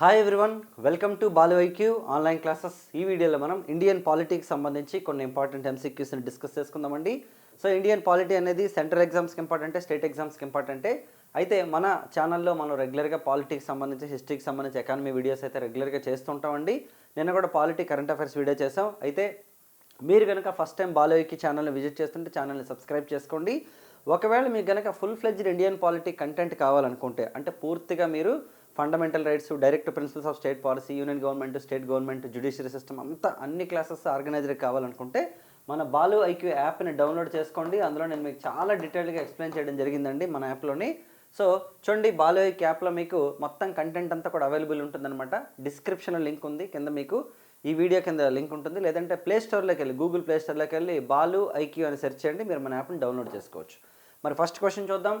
Hi everyone, welcome to Balu IQ online classes. ఈ వీడియోలో మనం ఇండియన్ పాలిటీకి సంబంధించి కొన్ని ఇంపార్టెంట్ ఎంసీక్యూస్ని డిస్కస్ చేసుకుందామండి. సో ఇండియన్ పాలిటీ అనేది సెంట్రల్ ఎగ్జామ్స్కి ఇంపార్టెంటే, స్టేట్ ఎగ్జామ్స్కి ఇంపార్టెంటే. అయితే మన ఛానల్లో మనం రెగ్యులర్గా పాలిటీకి సంబంధించి, హిస్టరీకి సంబంధించి ఎకానమీ వీడియోస్ అయితే రెగ్యులర్గా చేస్తుంటామండి. నిన్న కూడా పాలిటీ కరెంట్ అఫైర్స్ వీడియో చేసాం. అయితే మీరు కనుక ఫస్ట్ టైం బాలు ఐక్యూ ఛానల్ని విజిట్ చేస్తుంటే ఛానల్ని సబ్స్క్రైబ్ చేసుకోండి. ఒకవేళ మీకు కనుక full fledged Indian polity content కావాలనుకుంటే, అంటే పూర్తిగా మీరు fundamental rights, direct principles of state policy, union government, state government, judiciary system అంతా అన్ని క్లాసెస్ ఆర్గనైజర్ కావాలనుకుంటే మన బాలు ఐక్యూ యాప్ని డౌన్లోడ్ చేసుకోండి. అందులో నేను మీకు చాలా డీటెయిల్గా ఎక్స్ప్లెయిన్ చేయడం జరిగిందండి మన యాప్లోని. సో చూడండి, బాలు ఐక్యూ యాప్లో మీకు మొత్తం కంటెంట్ అంతా కూడా అవైలబుల్ ఉంటుందన్నమాట. డిస్క్రిప్షన్లో లింక్ ఉంది, కింద మీకు ఈ వీడియో కింద లింక్ ఉంటుంది. లేదంటే ప్లే స్టోర్లోకి వెళ్ళి, గూగుల్ ప్లే స్టోర్లోకి వెళ్ళి బాలు ఐక్యూ అని సెర్చ్ చేయండి, మీరు మన యాప్ని డౌన్లోడ్ చేసుకోవచ్చు. మరి ఫస్ట్ క్వశ్చన్ చూద్దాం.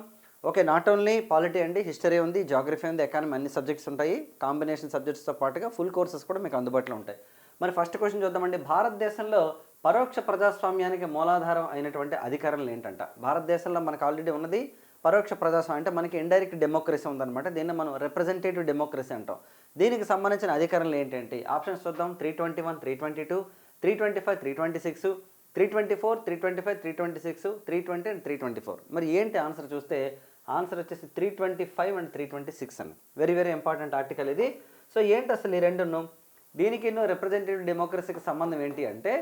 ఓకే, నాట్ ఓన్లీ పాలిటీ అండి, హిస్టరీ ఉంది, జాగ్రఫీ ఉంది, ఎకానమీ, అన్ని సబ్జెక్ట్స్ ఉంటాయి. కాంబినేషన్ సబ్జెక్ట్స్తో పాటుగా ఫుల్ కోర్సెస్ కూడా మీకు అందుబాటులో ఉంటాయి. మరి ఫస్ట్ క్వశ్చన్ చూద్దామండి. భారతదేశంలో పరోక్ష ప్రజాస్వామ్యానికి మూలాధారం అయినటువంటి అధికారాలు ఏంటంట? భారతదేశంలో మనకు ఆల్రెడీ ఉన్నది పరోక్ష ప్రజాస్వామ్యం, అంటే మనకి ఇండైరెక్ట్ డెమోక్రసీ ఉందన్నమాట. దీన్ని మనం రిప్రజెంటేటివ్ డెమోక్రసీ అంటాం. దీనికి సంబంధించిన అధికారాలు ఏంటంటే ఆప్షన్స్ చూద్దాం. 321, 322, 325, 326, 324, 325, 326, 320 అండ్ 324. మరి ఏంటి ఆన్సర్ చూస్తే ఆన్సర్ వచ్చేసి 325 అండ్ 326 అని. వెరీ వెరీ ఇంపార్టెంట్ ఆర్టికల్ ఇది. సో ఏంటి అసలు ఈ రెండును, దీనికి రిప్రజెంటేటివ్ డెమోక్రసీకి సంబంధం ఏంటి అంటే,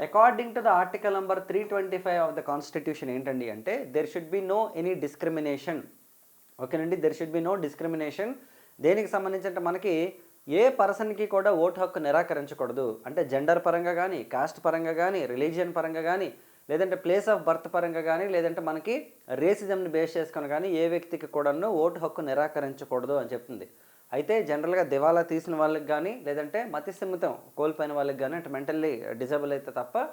according to the article number 325 of the constitution ఏంటండి అంటే, there should be no any discrimination. ఓకేనండి, there should be no discrimination. దేనికి సంబంధించి అంటే మనకి ఏ పర్సన్కి కూడా ఓటు హక్కు నిరాకరించకూడదు. అంటే జెండర్ పరంగా కానీ, కాస్ట్ పరంగా కానీ, రిలీజియన్ పరంగా కానీ, లేదంటే ప్లేస్ ఆఫ్ బర్త్ పరంగా కానీ, లేదంటే మనకి రేసిజంని బేస్ చేసుకొని కానీ ఏ వ్యక్తికి కూడాను ఓటు హక్కు నిరాకరించకూడదు అని చెప్తుంది. అయితే జనరల్గా దివాలా తీసిన వాళ్ళకి కానీ, లేదంటే మతిస్థిమితం కోల్పోయిన వాళ్ళకి కానీ, అంటే మెంటల్లీ డిజేబుల్ అయితే తప్ప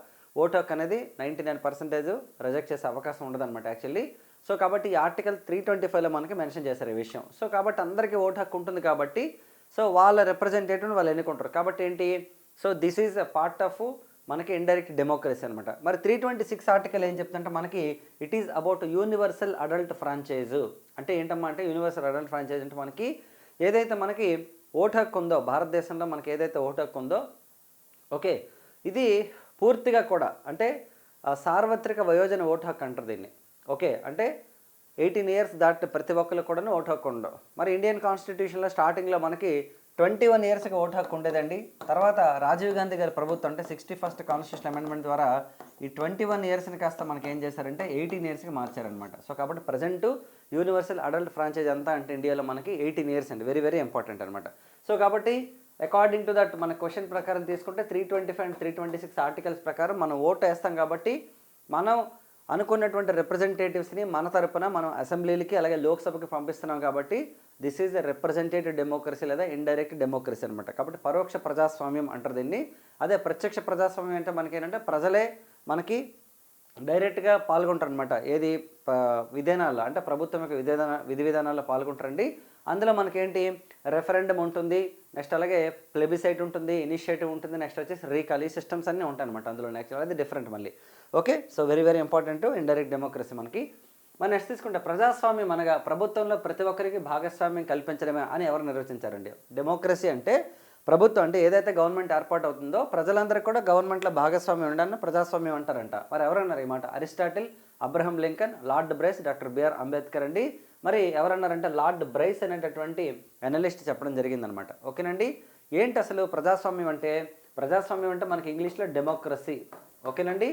ఓటు హక్కు అనేది 99% రిజెక్ట్ చేసే అవకాశం ఉండదన్నమాట యాక్చువల్లీ. సో కాబట్టి ఈ ఆర్టికల్ 325లో మనకి మెన్షన్ చేశారు ఈ విషయం. సో కాబట్టి అందరికీ ఓటు హక్కు ఉంటుంది కాబట్టి, సో వాళ్ళ రిప్రజెంటేటివ్ని వాళ్ళు ఎన్నుకుంటారు. కాబట్టి ఏంటి, so this is a part of మనకి ఇండైరెక్ట్ డెమోక్రసీ అనమాట. మరి 326 ఆర్టికల్ ఏం చెప్తుందంటే మనకి, it is about universal adult franchise. అంటే ఏంటమ్మా అంటే, యూనివర్సల్ అడల్ట్ ఫ్రాంచైజ్ అంటే మనకి ఏదైతే మనకి ఓటు హక్కు ఉందో, భారతదేశంలో మనకి ఏదైతే ఓటు హక్కు ఉందో, ఓకే, ఇది పూర్తిగా కూడా అంటే సార్వత్రిక వయోజన ఓటు హక్కు అంటారు దీన్ని. ఓకే, అంటే 18 ఇయర్స్ దాటి ప్రతి ఒక్కరు కూడా ఓటు హక్కు ఉండవు. మరి ఇండియన్ కాన్స్టిట్యూషన్లో స్టార్టింగ్లో మనకి 21 ఇయర్స్కి ఓటు హక్కు ఉండేదండి. తర్వాత రాజీవ్ గాంధీ గారి ప్రభుత్వం, అంటే 61st కాన్స్టిట్యూషన్ అమెండ్మెంట్ ద్వారా ఈ 21 ఇయర్స్ని కాస్త మనకి ఏం చేశారంటే 18 ఇయర్స్కి మార్చారనమాట. సో కాబట్టి ప్రజెంట్ యూనివర్సల్ అడల్ట్ ఫ్రాంచైజ్ అంతా అంటే ఇండియాలో మనకి 18 ఇయర్స్ అండి. వెరీ వెరీ ఇంపార్టెంట్ అనమాట. సో కాబట్టి అకార్డింగ్ టు దట్ మన క్వశ్చన్ ప్రకారం తీసుకుంటే 325 అండ్ 326 ఆర్టికల్స్ ప్రకారం మనం ఓటు వేస్తాం. కాబట్టి మనం అనుకున్నటువంటి రిప్రజెంటేటివ్స్ని మన తరపున మనం అసెంబ్లీలకి అలాగే లోక్సభకి పంపిస్తున్నాం. కాబట్టి this is a representative democracy లేదా ఇండైరెక్ట్ డెమోక్రసీ అనమాట. కాబట్టి పరోక్ష ప్రజాస్వామ్యం అంటారు దీన్ని. అదే ప్రత్యక్ష ప్రజాస్వామ్యం అంటే మనకి ఏంటంటే ప్రజలే మనకి డైరెక్ట్గా పాల్గొంటారు అనమాట. ఏది విధానాల్లో, అంటే ప్రభుత్వం యొక్క విధి విధానాల్లో పాల్గొంటారండి. అందులో మనకేంటి రెఫరెండం ఉంటుంది, నెక్స్ట్ అలాగే ప్లెబిసైట్ ఉంటుంది, ఇనిషియేటివ్ ఉంటుంది, నెక్స్ట్ వచ్చేసి రీకాల్, ఈ సిస్టమ్స్ అన్నీ ఉంటాయి అనమాట అందులో. నెక్స్ట్ అది డిఫరెంట్ మళ్ళీ. Okay, so very very important indirect democracy మనకి. మరి నెక్స్ట్ తీసుకుంటే ప్రజాస్వామ్యం అనగా ప్రభుత్వంలో ప్రతి ఒక్కరికి భాగస్వామ్యం కల్పించడమే అని ఎవరు నిర్వచించారండి? డెమోక్రసీ అంటే ప్రభుత్వం, అంటే ఏదైతే గవర్నమెంట్ ఏర్పాటు అవుతుందో ప్రజలందరికీ కూడా గవర్నమెంట్లో భాగస్వామ్యం ఉండడాన్ని ప్రజాస్వామ్యం అంటారంట. మరి ఎవరన్నారు ఈ మాట? Aristotle, Abraham Lincoln, Lord Bryce, doctor BR Ambedkar అండి. మరి ఎవరన్నారంటే లార్డ్ బ్రైస్ అనేటటువంటి అనలిస్ట్ చెప్పడం జరిగిందనమాట. ఓకేనండి, ఏంటి అసలు ప్రజాస్వామ్యం అంటే? ప్రజాస్వామ్యం అంటే మనకి ఇంగ్లీష్లో డెమోక్రసీ. ఓకేనండి,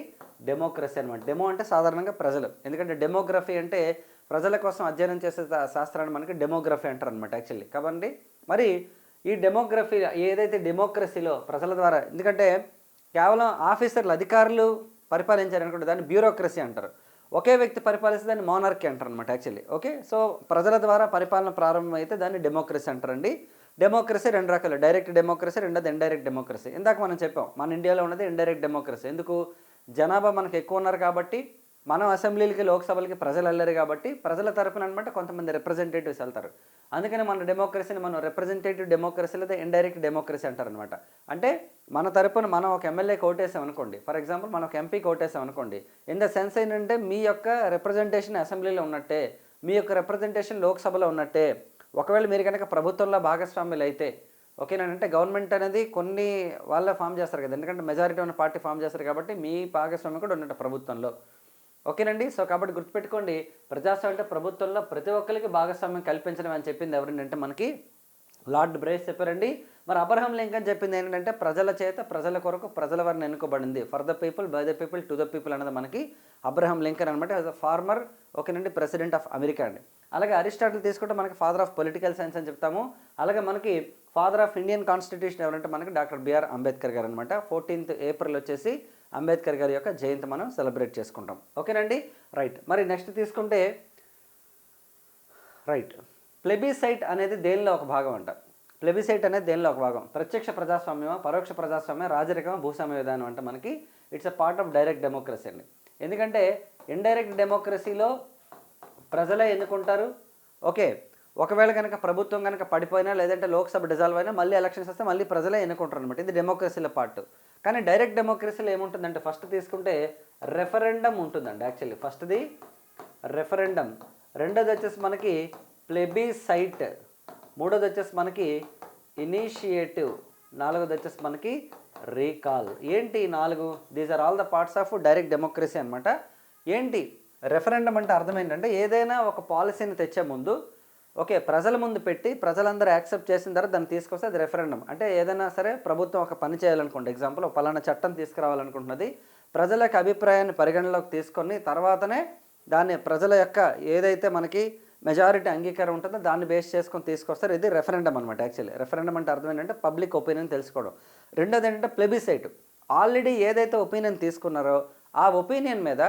డెమోక్రసీ అనమాట. డెమో అంటే సాధారణంగా ప్రజలు, ఎందుకంటే డెమోగ్రఫీ అంటే ప్రజల కోసం అధ్యయనం చేసే శాస్త్రాన్ని మనకి డెమోగ్రఫీ అంటారు అనమాట యాక్చువల్లీ. కాబట్టి మరి ఈ డెమోగ్రఫీ ఏదైతే డెమోక్రసీలో ప్రజల ద్వారా, ఎందుకంటే కేవలం ఆఫీసర్లు, అధికారులు పరిపాలించారనుకుంటే దాన్ని బ్యూరోక్రసీ అంటారు. ఒకే వ్యక్తి పరిపాలిస్తే దాన్ని మోనార్కీ అంటారు అనమాట యాక్చువల్లీ. ఓకే, సో ప్రజల ద్వారా పరిపాలన ప్రారంభమైతే దాన్ని డెమోక్రసీ అంటారండి. డెమోక్రసీ రెండు రకాలు, డైరెక్ట్ డెమోక్రసీ, రెండోది ఇండైరెక్ట్ డెమోక్రసీ. ఇందాక మనం చెప్పాం మన ఇండియాలో ఉన్నది ఇండైరెక్ట్ డెమోక్రసీ. ఎందుకు? జనాభా మనకు ఎక్కువ ఉన్నారు కాబట్టి, మనం అసెంబ్లీలకి లోక్సభలకి ప్రజలు వెళ్ళారు కాబట్టి ప్రజల తరపున అనమాట కొంతమంది రిప్రజెంటేటివ్స్ వెళ్తారు. అందుకని మన డెమోక్రసీని మనం రిప్రజెంటేటివ్ డెమోక్రసీ లేదా ఇండైరెక్ట్ డెమోక్రసీ అంటారనమాట. అంటే మన తరపున మనం ఒక ఎమ్మెల్యేకి ఓటేసాం అనుకోండి, ఫర్ ఎగ్జాంపుల్ మనం ఒక ఎంపీకి ఓటేసాం అనుకోండి, ఇన్ ద సెన్స్ ఏంటంటే మీ యొక్క రిప్రజెంటేషన్ అసెంబ్లీలో ఉన్నట్టే, మీ యొక్క రిప్రజెంటేషన్ లోక్సభలో ఉన్నట్టే. ఒకవేళ మీరు కనుక ప్రభుత్వంలో భాగస్వాములు అయితే ఓకేనంటే గవర్నమెంట్ అనేది కొన్ని వాళ్ళే ఫామ్ చేస్తారు కదా, ఎందుకంటే మెజారిటీ ఉన్న పార్టీ ఫామ్ చేస్తారు కాబట్టి మీ భాగస్వామ్యం కూడా ఉన్నట్టు ప్రభుత్వంలో. ఓకేనండి. సో కాబట్టి గుర్తుపెట్టుకోండి, ప్రజాస్వామ్యం అంటే ప్రభుత్వంలో ప్రతి ఒక్కరికి భాగస్వామ్యం కల్పించడం అని చెప్పింది ఎవరంటే మనకి లార్డ్ బ్రేస్ చెప్పారండి. మరి అబ్రహం లింకన్ చెప్పింది ఏంటంటే ప్రజల చేత ప్రజల కొరకు ప్రజల వారిని ఎన్నుకోబడింది, for the people by the people to the people అనేది మనకి అబ్రహం లింకన్ అనమాట, యాజ్ అ ఫార్మర్ ఓకేనండి ప్రెసిడెంట్ ఆఫ్ అమెరికా అండి. అలాగే అరిస్టాటిల్ తీసుకుంటే మనకి ఫాదర్ ఆఫ్ పొలిటికల్ సైన్స్ అని చెప్తాము. అలాగే మనకి ఫాదర్ ఆఫ్ ఇండియన్ కాన్స్టిట్యూషన్ ఎవరంటే మనకి డాక్టర్ బిఆర్ అంబేద్కర్ గారు అనమాట. 14th ఏప్రిల్ వచ్చేసి అంబేద్కర్ గారి యొక్క జయంతి మనం సెలబ్రేట్ చేసుకుంటాం. ఓకేనండి, రైట్. మరి నెక్స్ట్ తీసుకుంటే రైట్ ప్లెబిసైట్ అనేది దేనిలో ఒక భాగం అంట. ప్లెబిసైట్ అనేది దేనిలో ఒక భాగం, ప్రత్యక్ష ప్రజాస్వామ్యమా, పరోక్ష ప్రజాస్వామ్యం, రాజరికమా, భూస్వామ్య విధానం అంటే మనకి it's a part of direct democracy అండి. ఎందుకంటే ఇండైరెక్ట్ డెమోక్రసీలో ప్రజలే ఎన్నుకుంటారు. ఓకే, ఒకవేళ కనుక ప్రభుత్వం కనుక పడిపోయినా లేదంటే లోక్సభ డిజాల్వ్ అయినా మళ్ళీ ఎలక్షన్స్ వస్తే మళ్ళీ ప్రజలే ఎన్నుకుంటారు అనమాట. ఇది డెమోక్రసీలో పార్ట్. కానీ డైరెక్ట్ డెమోక్రసీలో ఏముంటుందంటే ఫస్ట్ తీసుకుంటే రెఫరెండం ఉంటుందండి. యాక్చువల్లీ ఫస్ట్ది రెఫరెండం, రెండోది వచ్చేసి మనకి ప్లెబిసైట్, మూడోది వచ్చేసి మనకి ఇనిషియేటివ్, నాలుగోది వచ్చేసి మనకి రీకాల్. ఏంటి 4? These are all the parts of direct democracy అనమాట. ఏంటి రెఫరెండం అంటే అర్థం ఏంటంటే ఏదైనా ఒక పాలసీని తెచ్చే ముందు ఓకే ప్రజల ముందు పెట్టి ప్రజలందరూ యాక్సెప్ట్ చేసిన తర్వాత దాన్ని తీసుకొస్తే అది రెఫరెండం. అంటే ఏదైనా సరే ప్రభుత్వం ఒక పని చేయాలనుకోండి, ఎగ్జాంపుల్ ఒక పలానా చట్టం తీసుకురావాలనుకుంటున్నది, ప్రజల యొక్క అభిప్రాయాన్ని పరిగణలోకి తీసుకొని తర్వాతనే దాన్ని ప్రజల యొక్క ఏదైతే మనకి మెజారిటీ అంగీకారం ఉంటుందో దాన్ని బేస్ చేసుకొని తీసుకొస్తారు. ఇది రెఫరెండం అనమాట. యాక్చువల్లీ రెఫరెండం అంటే అర్థం ఏంటంటే పబ్లిక్ ఒపీనియన్ తెలుసుకోవడం. రెండోది ఏంటంటే ప్లెబిసైట్, ఆల్రెడీ ఏదైతే ఒపీనియన్ తీసుకున్నారో ఆ ఒపీనియన్ మీద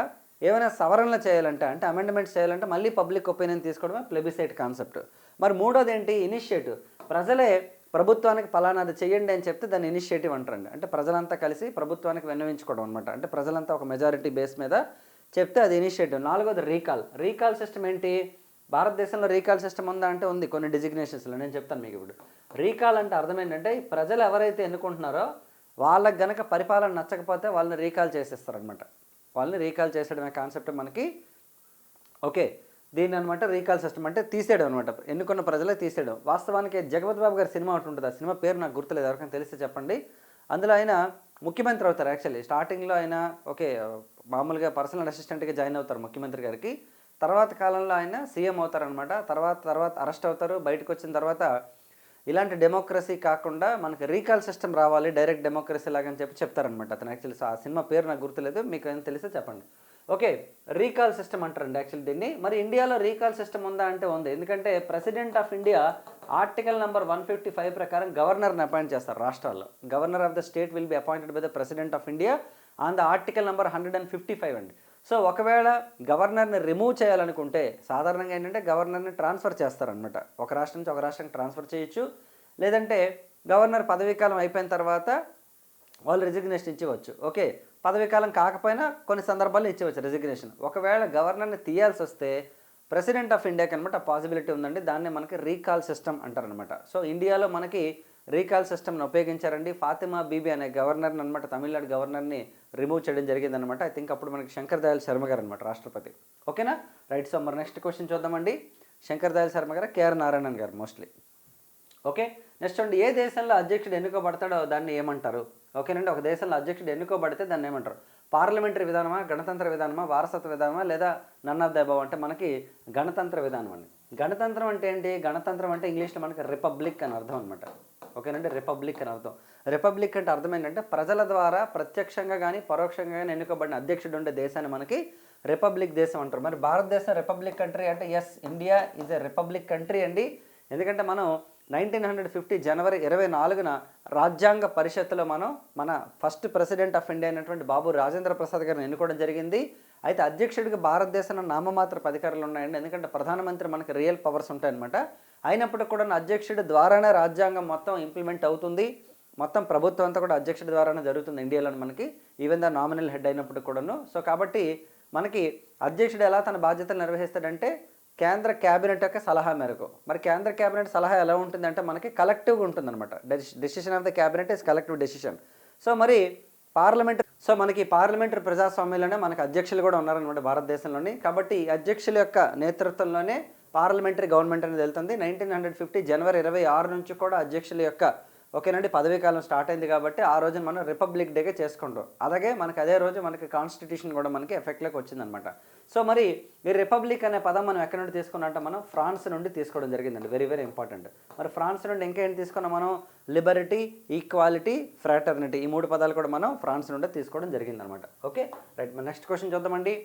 ఏమైనా సవరణలు చేయాలంటే అంటే అమెండ్మెంట్స్ చేయాలంటే మళ్ళీ పబ్లిక్ ఒపీనియన్ తీసుకోవడమే ప్లెబిసైట్ కాన్సెప్ట్. మరి మూడోది ఏంటి ఇనిషియేటివ్, ప్రజలే ప్రభుత్వానికి ఫలానాది చేయండి అని చెప్తే దాన్ని ఇనిషియేటివ్ అంటారండి. అంటే ప్రజలంతా కలిసి ప్రభుత్వానికి విన్నవించుకోవడం అనమాట. అంటే ప్రజలంతా ఒక మెజారిటీ బేస్ మీద చెప్తే అది ఇనిషియేటివ్. నాలుగోది రీకాల్. రీకాల్ సిస్టమ్ ఏంటి, భారతదేశంలో రీకాల్ సిస్టమ్ ఉందా అంటే ఉంది కొన్ని డిజిగ్నేషన్స్లో, నేను చెప్తాను మీకు ఇప్పుడు. రీకాల్ అంటే అర్థం ఏంటంటే ప్రజలు ఎవరైతే ఎన్నుకుంటున్నారో వాళ్ళకి గనక పరిపాలన నచ్చకపోతే వాళ్ళని రీకాల్ చేసేస్తారనమాట. వాళ్ళని రీకాల్ చేసేయడమే కాన్సెప్ట్ మనకి. ఓకే, దీన్ని అనమాట రీకాల్ సిస్టమ్ అంటే తీసేయడం అనమాట, ఎన్నుకున్న ప్రజలే తీసేయడం. వాస్తవానికి జగపతి బాబు గారి సినిమా ఒకటి ఉంటుంది, ఆ సినిమా పేరు నాకు గుర్తులేదు, ఎవరికైనా తెలిస్తే చెప్పండి. అందులో ఆయన ముఖ్యమంత్రి అవుతారు. యాక్చువల్లీ స్టార్టింగ్లో ఆయన ఓకే మామూలుగా పర్సనల్ అసిస్టెంట్గా జాయిన్ అవుతారు ముఖ్యమంత్రి గారికి. తర్వాత కాలంలో ఆయన సీఎం అవుతారనమాట. తర్వాత అరెస్ట్ అవుతారు. బయటకు వచ్చిన తర్వాత ఇలాంటి డెమోక్రసీ కాకుండా మనకి రీకాల్ సిస్టమ్ రావాలి, డైరెక్ట్ డెమోక్రసీ లాగని చెప్తారనమాట అతను. యాక్చువల్లీ ఆ సినిమా పేరు నాకు గుర్తులేదు, మీకు ఏమైనా తెలిస్తే చెప్పండి. ఓకే, రీకాల్ సిస్టమ్ అంటారండి యాక్చువల్లీ దీన్ని. మరి ఇండియాలో రీకాల్ సిస్టమ్ ఉందా అంటే ఉంది. ఎందుకంటే president of India article number 155 ప్రకారం గవర్నర్ని అపాయింట్ చేస్తారు రాష్ట్రాల్లో. Governor of the state will be appointed by the president of India on the article number 155 అండి. సో ఒకవేళ గవర్నర్ని రిమూవ్ చేయాలనుకుంటే సాధారణంగా ఏంటంటే గవర్నర్ని ట్రాన్స్ఫర్ చేస్తారనమాట. ఒక రాష్ట్రం నుంచి ఒక రాష్ట్రానికి ట్రాన్స్ఫర్ చేయొచ్చు, లేదంటే గవర్నర్ పదవీకాలం అయిపోయిన తర్వాత వాళ్ళు రిజిగ్నేషన్ ఇచ్చేవచ్చు. ఓకే, పదవీకాలం కాకపోయినా కొన్ని సందర్భాల్లో ఇచ్చేవచ్చు రిజిగ్నేషన్. ఒకవేళ గవర్నర్ని తీయాల్సి వస్తే ప్రెసిడెంట్ ఆఫ్ ఇండియాకి అనమాట పాసిబిలిటీ ఉందండి. దాన్ని మనకి రీకాల్ సిస్టమ్ అంటారనమాట. సో ఇండియాలో మనకి రీకాల్ సిస్టమ్ని ఉపయోగించారండి. ఫాతిమా బీబీ అనే గవర్నర్ని అనమాట, తమిళనాడు గవర్నర్ని రిమూవ్ చేయడం జరిగిందనమాట. ఐ థింక్ అప్పుడు మనకి శంకర్ దయాళ్ శర్మ గారు అనమాట రాష్ట్రపతి. ఓకేనా, రైట్. సో మరి నెక్స్ట్ క్వశ్చన్ చూద్దామండి. శంకర్ దయాళ్ శర్మ గారు, కేఆర్ నారాయణన్ గారు మోస్ట్లీ. ఓకే, నెక్స్ట్ అండి, ఏ దేశంలో అధ్యక్షుడు ఎన్నుకోబడతాడో దాన్ని ఏమంటారు? ఓకేనండి, ఒక దేశంలో అధ్యక్షుడు ఎన్నుకోబడితే దాన్ని ఏమంటారు? పార్లమెంటరీ విధానమా, గణతంత్ర విధానమా, వారసత్వ విధానమా, లేదా నన్ ఆఫ్ ద అబవ్ అంటే మనకి గణతంత్ర విధానం అండి. గణతంత్రం అంటే ఏంటి? గణతంత్రం అంటే ఇంగ్లీష్లో మనకి రిపబ్లిక్ అని అర్థం అనమాట. ఓకేనండి, రిపబ్లిక్ అని అర్థం. రిపబ్లిక్ అంటే అర్థం ఏంటంటే ప్రజల ద్వారా ప్రత్యక్షంగా కానీ పరోక్షంగా కానీ ఎన్నుకోబడిన అధ్యక్షుడు ఉండే దేశాన్ని మనకి రిపబ్లిక్ దేశం అంటారు. మరి భారతదేశం రిపబ్లిక్ కంట్రీ అంటే yes, India is a republic country అండి. ఎందుకంటే మనం 1950 జనవరి 24న రాజ్యాంగ పరిషత్తులో మన ఫస్ట్ ప్రెసిడెంట్ ఆఫ్ ఇండియా అయినటువంటి బాబు రాజేంద్ర ప్రసాద్ గారిని ఎన్నుకోవడం జరిగింది. అయితే అధ్యక్షుడికి భారతదేశంలో నామమాత్ర అధికారులు ఉన్నాయండి, ఎందుకంటే ప్రధానమంత్రి మనకి రియల్ పవర్స్ ఉంటాయన్నమాట. అయినప్పటికీ కూడా అధ్యక్షుడి ద్వారానే రాజ్యాంగం మొత్తం ఇంప్లిమెంట్ అవుతుంది. మొత్తం ప్రభుత్వం అంతా కూడా అధ్యక్షుడి ద్వారానే జరుగుతుంది ఇండియాలో మనకి, ఈవెన్ ద నామినల్ హెడ్ అయినప్పుడు కూడాను. సో కాబట్టి మనకి అధ్యక్షుడు ఎలా తన బాధ్యతలు నిర్వహిస్తాడంటే కేంద్ర క్యాబినెట్ యొక్క సలహా మేరకు. మరి కేంద్ర క్యాబినెట్ సలహా ఎలా ఉంటుందంటే మనకి కలెక్టివ్గా ఉంటుందన్నమాట. Decision of the cabinet is collective decision. So మరి మనకి పార్లమెంటరీ ప్రజాస్వామ్యంలోనే మనకి అధ్యక్షులు కూడా ఉన్నారనమాట భారతదేశంలోని. కాబట్టి అధ్యక్షుల యొక్క నేతృత్వంలోనే పార్లమెంటరీ గవర్నమెంట్ అనేది వెళ్తుంది. 1950 జనవరి 26 నుంచి కూడా అధ్యక్షుల యొక్క ఓకేనండి పదవీ కాలం స్టార్ట్ అయింది కాబట్టి ఆ రోజున మనం రిపబ్లిక్ డేగా చేసుకుంటాం. అలాగే మనకి అదే రోజు మనకి కాన్స్టిట్యూషన్ కూడా మనకి ఎఫెక్ట్లోకి వచ్చిందనమాట. సో మరి ఈ రిపబ్లిక్ అనే పదం మనం ఎక్కడి నుండి తీసుకున్నట్టు మనం ఫ్రాన్స్ నుండి తీసుకోవడం జరిగిందండి. Very very important. మరి ఫ్రాన్స్ నుండి ఇంకేంటి తీసుకున్నాం మనం? లిబర్టీ, ఈక్వాలిటీ, ఫ్రాటర్నిటీ, ఈ 3 పదాలు కూడా మనం ఫ్రాన్స్ నుండి తీసుకోవడం జరిగిందనమాట. Okay right. మరి నెక్స్ట్ క్వశ్చన్ చూద్దామండి.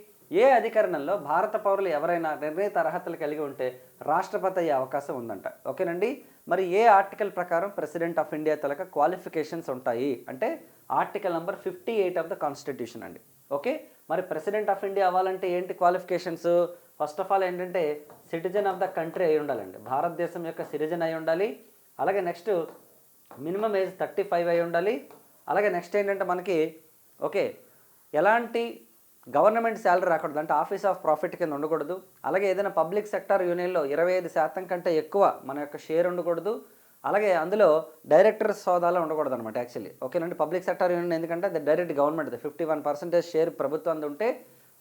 ఏ అధికరణంలో భారత పౌరులు ఎవరైనా నిర్ణీత అర్హతలు కలిగి ఉంటే రాష్ట్రపతి అయ్యే అవకాశం ఉందంట. ఓకేనండి. మరి ఏ ఆర్టికల్ ప్రకారం ప్రెసిడెంట్ ఆఫ్ ఇండియా తలక క్వాలిఫికేషన్స్ ఉంటాయి అంటే article number 58 of the constitution అండి. ఓకే మరి ప్రెసిడెంట్ ఆఫ్ ఇండియా అవ్వాలంటే ఏంటి క్వాలిఫికేషన్స్? ఫస్ట్ ఆఫ్ ఆల్ ఏంటంటే సిటిజన్ ఆఫ్ ద కంట్రీ అయి ఉండాలండి. భారతదేశం యొక్క సిటిజన్ అయి ఉండాలి. అలాగే నెక్స్ట్ మినిమం ఏజ్ 35 అయి ఉండాలి. అలాగే నెక్స్ట్ ఏంటంటే మనకి ఓకే ఎలాంటి గవర్నమెంట్ శాలరీ రాకూడదు, అంటే ఆఫీస్ ఆఫ్ ప్రాఫిట్ కింద ఉండకూడదు. అలాగే ఏదైనా పబ్లిక్ సెక్టర్ యూనియన్లో 25% కంటే ఎక్కువ మన యొక్క షేర్ ఉండకూడదు. అలాగే అందులో డైరెక్టర్స్ హోదాలో ఉండకూడదు అనమాట యాక్చువల్లీ. ఓకేనండి. పబ్లిక్ సెక్టర్ యూనియన్ ఎందుకంటే అది డైరెక్ట్ గవర్నమెంట్, 51% షేర్ ప్రభుత్వం ఉంటే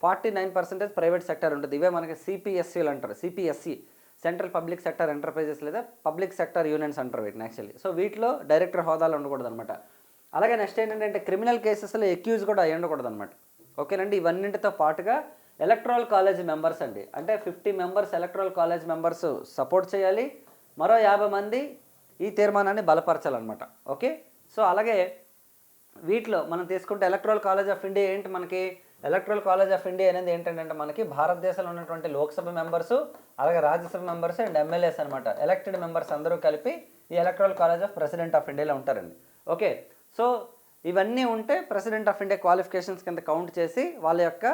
49% ప్రైవేట్ సెక్టర్ ఉంటుంది. ఇవే మనకి సిపిఎస్సీలు అంటారు. CPSE central public sector enterprises లేదా పబ్లిక్ సెక్టర్ యూనియన్స్ అంటారు వీటిని యాక్చువల్లీ. సో వీటిలో డైరెక్టర్ హోదాలో ఉండకూడదు అనమాట. అలాగే నెక్స్ట్ ఏంటంటే క్రిమినల్ కేసెస్లో ఎక్యూజ్ కూడా అయ్యి ఉండకూడదు అనమాట. ఓకేనండి. ఇవన్నింటితో పాటుగా ఎలక్ట్రల్ కాలేజ్ మెంబర్స్ అండి, అంటే 50 members electoral college members support చేయాలి. మరో 50 మంది ఈ తీర్మానాన్ని బలపరచాలన్నమాట. ఓకే సో అలాగే వీటిలో మనం తీసుకుంటే ఎలక్ట్రల్ కాలేజ్ ఆఫ్ ఇండియా ఏంటి మనకి? ఎలక్ట్రల్ కాలేజ్ ఆఫ్ ఇండియా అనేది ఏంటంటే మనకి భారతదేశంలో ఉన్నటువంటి లోక్సభ మెంబర్సు, అలాగే రాజ్యసభ మెంబర్స్ అండ్ ఎమ్మెల్యేస్ అనమాట. ఎలక్టెడ్ మెంబర్స్ అందరూ కలిపి ఈ electoral college of president of ఇండియాలో ఉంటారండి. ఓకే సో ఇవన్నీ ఉంటే ప్రెసిడెంట్ ఆఫ్ ఇండియా క్వాలిఫికేషన్స్ కింద కౌంట్ చేసి వాళ్ళ యొక్క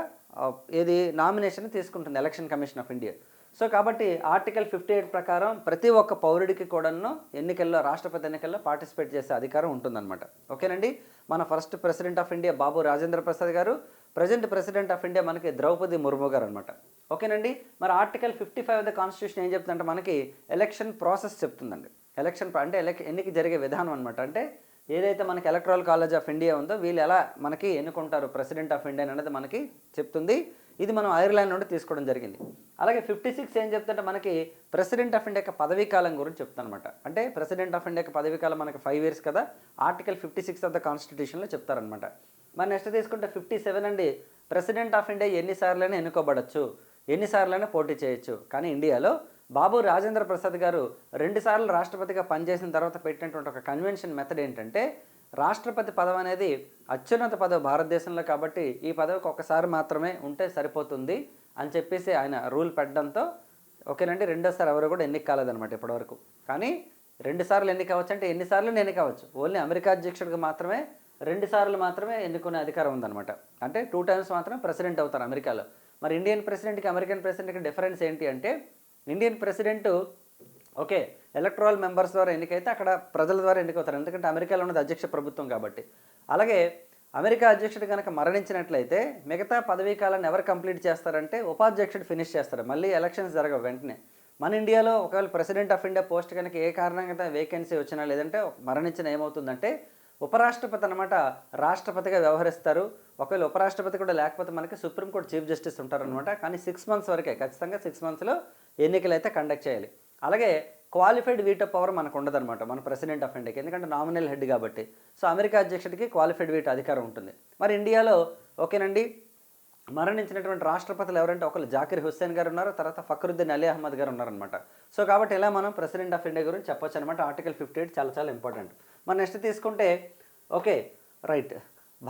ఏది నామినేషన్ తీసుకుంటుంది election commission of India. So కాబట్టి ఆర్టికల్ 58 ప్రకారం ప్రతి ఒక్క పౌరుడికి కూడాను ఎన్నికల్లో రాష్ట్రపతి ఎన్నికల్లో పార్టిసిపేట్ చేసే అధికారం ఉంటుందన్నమాట. ఓకేనండి. మన first president of India Babu Rajendra Prasad గారు, ప్రజెంట్ ప్రెసిడెంట్ ఆఫ్ ఇండియా మనకి ద్రౌపది ముర్ము గారు అనమాట. ఓకేనండి. మరి ఆర్టికల్ 55 ఆఫ్ ద కాన్స్టిట్యూషన్ ఏం చెప్తుందంటే మనకి ఎలక్షన్ ప్రాసెస్ చెప్తుందండి. ఎలక్షన్ అంటే ఎన్నిక జరిగే విధానం అనమాట. అంటే ఏదైతే మనకి ఎలక్ట్రల్ కాలేజ్ ఆఫ్ ఇండియా ఉందో వీళ్ళు ఎలా మనకి ఎన్నుకుంటారు ప్రెసిడెంట్ ఆఫ్ ఇండియా అనేది మనకి చెప్తుంది. ఇది మనం ఐర్లాండ్ నుండి తీసుకోవడం జరిగింది. అలాగే 56 ఏం చెప్తుంటే మనకి ప్రెసిడెంట్ ఆఫ్ ఇండియా పదవీ కాలం గురించి చెప్తానమాట. అంటే ప్రెసిడెంట్ ఆఫ్ ఇండియా పదవీ కాలం మనకి 5 years కదా, ఆర్టికల్ 56 ఆఫ్ ద కాన్స్టిట్యూషన్లో చెప్తారనమాట. మరి నెక్స్ట్ తీసుకుంటే 57 అండి, ప్రెసిడెంట్ ఆఫ్ ఇండియా ఎన్నిసార్లైనా ఎన్నుకోబడచ్చు, ఎన్నిసార్లైనా పోటీ చేయొచ్చు. కానీ ఇండియాలో బాబు రాజేంద్ర ప్రసాద్ గారు 2 సార్లు రాష్ట్రపతిగా పనిచేసిన తర్వాత పెట్టినటువంటి ఒక కన్వెన్షన్ మెథడ్ ఏంటంటే రాష్ట్రపతి పదవి అనేది అత్యున్నత పదవి భారతదేశంలో కాబట్టి ఈ పదవికి ఒకసారి మాత్రమే ఉంటే సరిపోతుంది అని చెప్పేసి ఆయన రూల్ పెట్టడంతో ఓకేనండి రెండోసారి ఎవరు కూడా ఎన్నిక కాలేదన్నమాట ఇప్పటివరకు. కానీ 2 సార్లు ఎన్నిక అవ్వచ్చు, అంటే ఎన్నిసార్లు ఎన్నికవచ్చు, ఓన్లీ అమెరికా అధ్యక్షుడికి మాత్రమే 2 సార్లు మాత్రమే ఎన్నుకునే అధికారం ఉందన్నమాట. అంటే 2 times మాత్రమే ప్రెసిడెంట్ అవుతారు అమెరికాలో. మరి ఇండియన్ ప్రెసిడెంట్కి అమెరికన్ ప్రెసిడెంట్కి డిఫరెన్స్ ఏంటి అంటే Indian president okay electoral members ద్వారా ఎన్నికైతే అక్కడ ప్రజల ద్వారా ఎన్నికవుతారు, ఎందుకంటే అమెరికాలో ఉన్నది అధ్యక్ష ప్రభుత్వం కాబట్టి. అలాగే అమెరికా అధ్యక్షుడు కనుక మరణించినట్లయితే మిగతా పదవీ కాలాన్ని ఎవరు కంప్లీట్ చేస్తారంటే ఉపాధ్యక్షుడు ఫినిష్ చేస్తారు, మళ్ళీ ఎలక్షన్స్ జరగవు వెంటనే. మన ఇండియాలో ఒకవేళ ప్రెసిడెంట్ ఆఫ్ ఇండియా పోస్ట్ కనుక ఏ కారణంగా వేకెన్సీ వచ్చినా లేదంటే మరణించిన ఏమవుతుందంటే ఉపరాష్ట్రపతి అనమాట రాష్ట్రపతిగా వ్యవహరిస్తారు. ఒకవేళ ఉపరాష్ట్రపతి కూడా లేకపోతే మనకి సుప్రీంకోర్టు చీఫ్ జస్టిస్ ఉంటారనమాట. కానీ 6 months వరకే, ఖచ్చితంగా 6 monthsలో ఎన్నికలు అయితే కండక్ట్ చేయాలి. అలాగే క్వాలిఫైడ్ వీటో పవర్ మనకు ఉండదన్నమాట మన ప్రెసిడెంట్ ఆఫ్ ఇండియాకి, ఎందుకంటే నామినల్ హెడ్ కాబట్టి. సో అమెరికా అధ్యక్షుడికి క్వాలిఫైడ్ వీటో అధికారం ఉంటుంది. మరి ఇండియాలో ఓకేనండి మరణించినటువంటి రాష్ట్రపతులు ఎవరంటే ఒకళ్ళు జాకిర్ హుస్సేన్ గారు ఉన్నారు, తర్వాత ఫక్రుద్దీన్ అలీ అహ్మద్ గారు ఉన్నారనమాట. సో కాబట్టి ఇలా మనం ప్రెసిడెంట్ ఆఫ్ ఇండియా గురించి చెప్పొచ్చు అనమాట. ఆర్టికల్ 58 చాలా చాలా ఇంపార్టెంట్. మరి నెక్స్ట్ తీసుకుంటే ఓకే రైట్,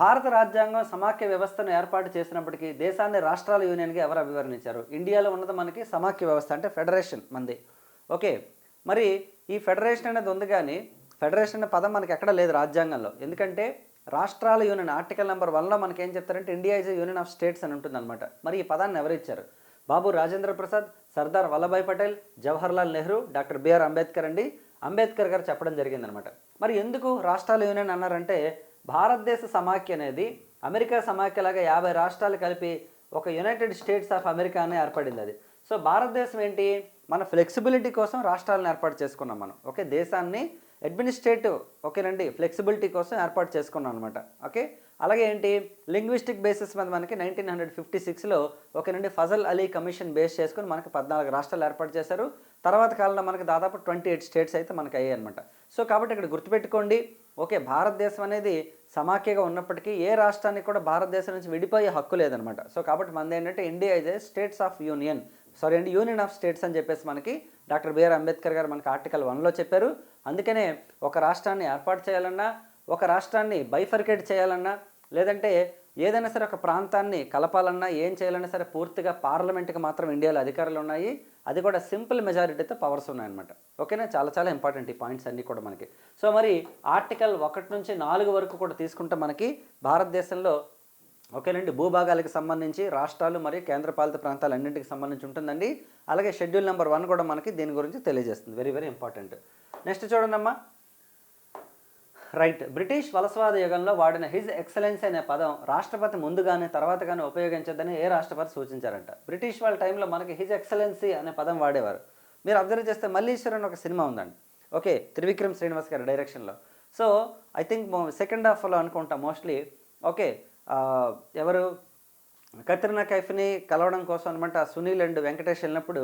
భారత రాజ్యాంగం సమాఖ్య వ్యవస్థను ఏర్పాటు చేసినప్పటికీ దేశాన్ని రాష్ట్రాల యూనియన్గా ఎవరు అభివర్ణించారు? ఇండియాలో ఉన్నది మనకి సమాఖ్య వ్యవస్థ, అంటే ఫెడరేషన్ మంది. ఓకే మరి ఈ ఫెడరేషన్ అనేది ఉంది, కానీ ఫెడరేషన్ అనే పదం మనకి ఎక్కడ లేదు రాజ్యాంగంలో. ఎందుకంటే రాష్ట్రాల యూనియన్ ఆర్టికల్ నెంబర్ 1లో మనకి ఏం చెప్తారంటే India is union of states అని ఉంటుందన్నమాట. మరి ఈ పదాన్ని ఎవరు ఇచ్చారు? బాబు రాజేంద్ర ప్రసాద్, సర్దార్ వల్లభాయ్ పటేల్, జవహర్లాల్ నెహ్రూ, డాక్టర్ బిఆర్ అంబేద్కర్ అండి. అంబేద్కర్ గారు చెప్పడం జరిగిందనమాట. మరి ఎందుకు రాష్ట్రాల యూనియన్ అన్నారంటే భారతదేశ సమాఖ్య అనేది అమెరికా సమాఖ్యలాగా 50 రాష్ట్రాలు కలిపి ఒక యునైటెడ్ స్టేట్స్ ఆఫ్ అమెరికా అనే ఏర్పడింది అది. సో భారతదేశం ఏంటి, మన ఫ్లెక్సిబిలిటీ కోసం రాష్ట్రాలను ఏర్పాటు చేసుకున్నాం మనం. ఓకే దేశాన్ని అడ్మినిస్ట్రేటివ్ ఓకేనండి ఫ్లెక్సిబిలిటీ కోసం ఏర్పాటు చేసుకున్నాం అనమాట. ఓకే, అలాగే ఏంటి లింగ్విస్టిక్ బేసిస్ మీద మనకి 1956లో ఓకేనండి ఫజల్ అలీ కమిషన్ బేస్ చేసుకుని మనకి 14 రాష్ట్రాలు ఏర్పాటు చేశారు. తర్వాత కాలంలో మనకి దాదాపు 28 స్టేట్స్ అయితే మనకి అయ్యాయి అనమాట. సో కాబట్టి ఇక్కడ గుర్తుపెట్టుకోండి, ఓకే భారతదేశం అనేది సమాఖ్యగా ఉన్నప్పటికీ ఏ రాష్ట్రానికి కూడా భారతదేశం నుంచి విడిపోయే హక్కు లేదనమాట. సో కాబట్టి మనది ఏంటంటే India is a states of union, sorry అండి యూనియన్ ఆఫ్ స్టేట్స్ అని చెప్పేసి మనకి డాక్టర్ బిఆర్ అంబేద్కర్ గారు మనకి ఆర్టికల్ 1లో చెప్పారు. అందుకనే ఒక రాష్ట్రాన్ని ఏర్పాటు చేయాలన్నా, ఒక రాష్ట్రాన్ని బైఫర్కేట్ చేయాలన్నా, లేదంటే ఏదైనా సరే ఒక ప్రాంతాన్ని కలపాలన్నా, ఏం చేయాలన్నా సరే పూర్తిగా పార్లమెంట్కి మాత్రం ఇండియాలో అధికారాలు ఉన్నాయి. అది కూడా సింపుల్ మెజారిటీతో పవర్స్ ఉన్నాయన్నమాట. ఓకేనా, చాలా చాలా ఇంపార్టెంట్ ఈ పాయింట్స్ అన్నీ కూడా మనకి. సో మరి ఆర్టికల్ 1 నుంచి 4 వరకు కూడా తీసుకుంటే మనకి భారతదేశంలో ఓకేనండి భూభాగాలకు సంబంధించి రాష్ట్రాలు మరియు కేంద్రపాలిత ప్రాంతాలు అన్నింటికి సంబంధించి ఉంటుందండి. అలాగే షెడ్యూల్ నెంబర్ 1 కూడా మనకి దీని గురించి తెలియజేస్తుంది. Very very important. నెక్స్ట్ చూడండి అమ్మా, రైట్. బ్రిటిష్ వలసవాద యుగంలో వాడిన హిజ్ ఎక్సలెన్సీ అనే పదం రాష్ట్రపతి ముందు కానీ తర్వాత కానీ ఉపయోగించద్దని ఏ రాష్ట్రపతి సూచించారంట. బ్రిటిష్ వాళ్ళ టైంలో మనకి హిజ్ ఎక్సలెన్సీ అనే పదం వాడేవారు. మీరు అబ్జర్వ్ చేస్తే మల్లీశ్వరన్ ఒక సినిమా ఉందండి, ఓకే త్రివిక్రమ్ శ్రీనివాస్ గారి డైరెక్షన్లో. సో ఐ థింక్ సెకండ్ హాఫ్లో అనుకుంటా మోస్ట్లీ. ఓకే, ఎవరు కత్రినా కైఫ్ని కలవడం కోసం అనమాట సునీల్ అండ్ వెంకటేష్ వెళ్ళినప్పుడు,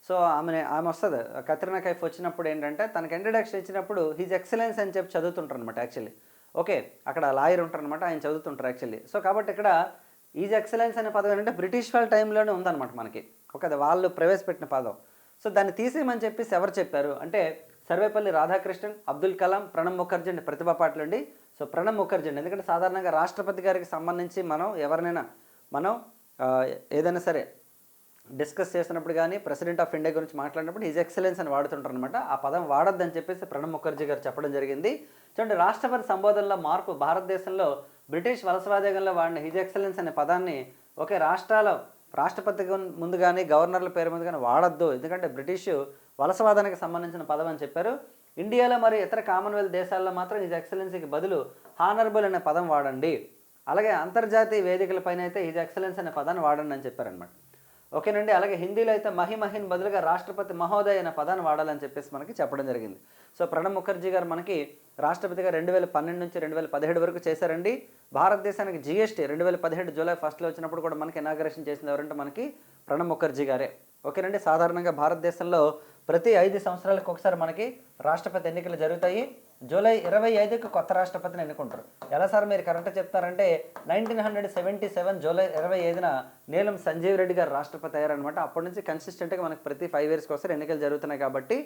సో ఆమె వస్తుంది. కత్రినా కైఫ్ వచ్చినప్పుడు ఏంటంటే తనకి ఇంట్రడక్షన్ ఇచ్చినప్పుడు హిజ్ ఎక్సలెన్స్ అని చెప్పి చదువుతుంటారు అనమాట యాక్చువల్లీ. ఓకే, అక్కడ లాయర్ ఉంటారు అనమాట, ఆయన చదువుతుంటారు యాక్చువల్లీ. సో కాబట్టి ఇక్కడ ఈజ్ ఎక్సలెన్స్ అనే పదం ఏంటంటే బ్రిటిష్ వాళ్ళ టైంలోనే ఉందన్నమాట మనకి. ఓకే, అది వాళ్ళు ప్రవేశపెట్టిన పదం. సో దాన్ని తీసేయమని చెప్పేసి ఎవరు చెప్పారు అంటే సర్వేపల్లి రాధాకృష్ణన్, అబ్దుల్ కలాం, ప్రణబ్ ముఖర్జీ అండి, ప్రతిభా పాటిల్ అండి. సో ప్రణబ్ ముఖర్జీ అండి, ఎందుకంటే సాధారణంగా రాష్ట్రపతి గారికి సంబంధించి ఎవరినైనా ఏదైనా సరే డిస్కస్ చేసినప్పుడు కానీ ప్రెసిడెంట్ ఆఫ్ ఇండియా గురించి మాట్లాడినప్పుడు హిజ్ ఎక్సలెన్స్ అని వాడుతుంటారు అనమాట. ఆ పదం వాడొద్దని చెప్పేసి ప్రణబ్ ముఖర్జీ గారు చెప్పడం జరిగింది. చూడండి, రాష్ట్రపతి సంబోధనలో మార్పు. భారతదేశంలో బ్రిటిష్ వలసవాదేగంలో వాడిన హిజ్ ఎక్సలెన్స్ అనే పదాన్ని ఒకే రాష్ట్రపతి ముందు కానీ గవర్నర్ల పేరు ముందు కానీ వాడద్దు, ఎందుకంటే బ్రిటిష్ వలసవాదానికి సంబంధించిన పదం అని చెప్పారు. ఇండియాలో మరియు ఇతర కామన్వెల్త్ దేశాల్లో మాత్రం హిజ్ ఎక్సలెన్సీకి బదులు హానరబుల్ అనే పదం వాడండి. అలాగే అంతర్జాతీయ వేదికలపైన అయితే హిజ్ ఎక్సలెన్స్ అనే పదాన్ని వాడండి అని చెప్పారనమాట. ఓకేనండి. అలాగే హిందీలో అయితే మహిమహిన్ బదులుగా రాష్ట్రపతి మహోదయ్ అనే పదాన్ని వాడాలని చెప్పేసి మనకి చెప్పడం జరిగింది. సో ప్రణబ్ ముఖర్జీ గారు మనకి రాష్ట్రపతిగా 2012 నుంచి 2017 వరకు చేశారండి. భారతదేశానికి GST 2017 జూలై 1లో వచ్చినప్పుడు కూడా మనకి ఇనాగరేషన్ చేసింది ఎవరంటే మనకి ప్రణబ్ ముఖర్జీ గారే. ఓకేనండి. సాధారణంగా భారతదేశంలో ప్రతి 5 సంవత్సరాలకు ఒకసారి మనకి రాష్ట్రపతి ఎన్నికలు జరుగుతాయి. జూలై 25కి కొత్త రాష్ట్రపతిని ఎన్నుకుంటారు. ఎలా సార్ మీరు కరెక్ట్గా చెప్తారంటే 1977 జూలై 25న నీలం సంజీవ్ రెడ్డి గారు రాష్ట్రపతి అయ్యారనమాట. అప్పటి నుంచి కన్సిస్టెంట్గా మనకి ప్రతి 5 ఇయర్స్కి ఒకసారి ఎన్నికలు జరుగుతున్నాయి కాబట్టి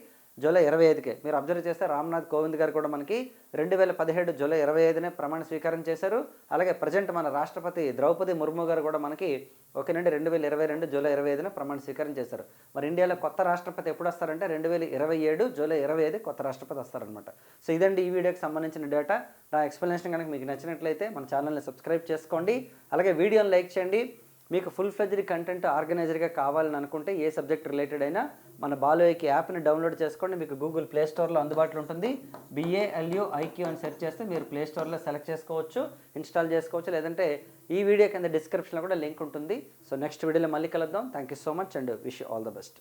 జూలై 25కే. మీరు అబ్జర్వ్ చేస్తే రామ్నాథ్ కోవింద్ గారు కూడా మనకి 2017 జూలై 25నే ప్రమాణ స్వీకారం చేశారు. అలాగే ప్రజెంట్ మన రాష్ట్రపతి ద్రౌపది ముర్ము గారు కూడా మనకి ఓకేనండి 2022 జూలై 25న ప్రమాణ స్వీకారం చేశారు. మరి ఇండియాలో కొత్త రాష్ట్రపతి ఎప్పుడు వస్తారంటే 2027 జూలై 25 కొత్త రాష్ట్రపతి వస్తారనమాట. సో ఇదండి ఈ వీడియోకి సంబంధించిన డేటా. నా ఎక్స్ప్లెనేషన్ కనుక మీకు నచ్చినట్లయితే మన ఛానల్ని సబ్స్క్రైబ్ చేసుకోండి. అలాగే వీడియోని లైక్ చేయండి. మీకు ఫుల్ ఫ్లెడ్జ్డ్ కంటెంట్ ఆర్గనైజర్గా కావాలని అనుకుంటే ఏ సబ్జెక్ట్ రిలేటెడ్ అయినా మన బాలుఐకి యాప్ని డౌన్లోడ్ చేసుకోండి. మీకు గూగుల్ ప్లే స్టోర్లో అందుబాటులో ఉంటుంది. BALUIQ అని సెర్చ్ చేస్తే మీరు ప్లే స్టోర్లో సెలెక్ట్ చేసుకోవచ్చు, ఇన్స్టాల్ చేసుకోవచ్చు. లేదంటే ఈ వీడియో కింద డిస్క్రిప్షన్లో కూడా లింక్ ఉంటుంది. సో నెక్స్ట్ వీడియోలో మళ్ళీ కలుద్దాం. Thank you so much and wish you all the best.